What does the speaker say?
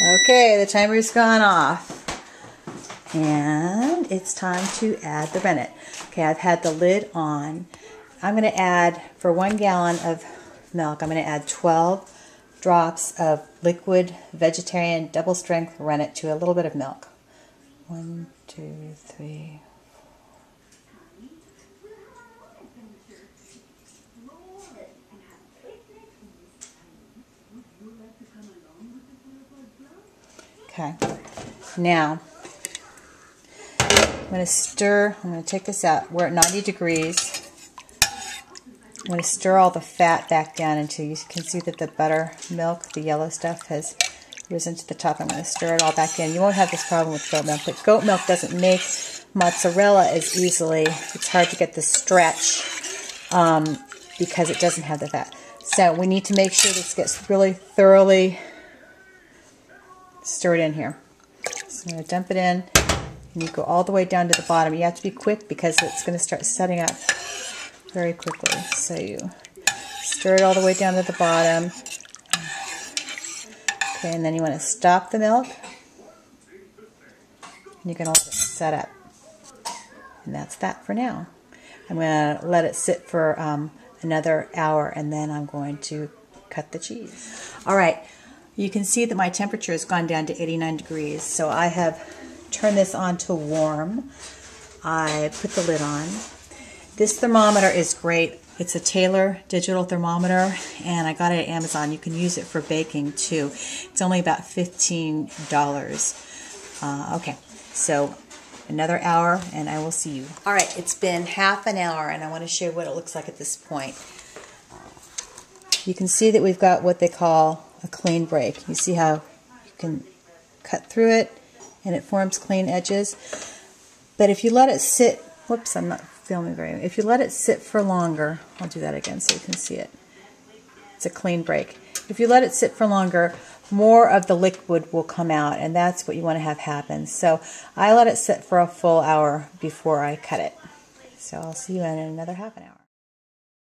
Okay, the timer's gone off. And it's time to add the rennet. Okay, I've had the lid on. I'm going to add, for 1 gallon of milk, I'm going to add 12 drops of liquid vegetarian double strength rennet to a little bit of milk. 1, 2, 3, 4. Okay, now I'm going to stir. I'm going to take this out. We're at 90 degrees. I'm going to stir all the fat back down until you can see that the buttermilk, the yellow stuff, has risen to the top. I'm going to stir it all back in. You won't have this problem with goat milk, but goat milk doesn't make mozzarella as easily. It's hard to get the stretch because it doesn't have the fat. So we need to make sure this gets really thoroughly stirred in here. So I'm going to dump it in, and you go all the way down to the bottom. You have to be quick because it's going to start setting up very quickly. So you stir it all the way down to the bottom. Okay, and then you want to stop the milk. And you're going to let it set up. And that's that for now. I'm going to let it sit for another hour, and then I'm going to cut the cheese. All right, you can see that my temperature has gone down to 89 degrees. So I have turned this on to warm. I put the lid on. This thermometer is great. It's a Taylor digital thermometer, and I got it at Amazon. You can use it for baking too. It's only about $15. Okay, so another hour, and I will see you. All right, it's been half an hour, and I want to show you what it looks like at this point. You can see that we've got what they call a clean break. You see how you can cut through it, and it forms clean edges. But if you let it sit, whoops, I'm not filming very well. If you let it sit for longer, I'll do that again so you can see it. It's a clean break. If you let it sit for longer, more of the liquid will come out, and that's what you want to have happen. So I let it sit for a full hour before I cut it. So I'll see you in another half an hour.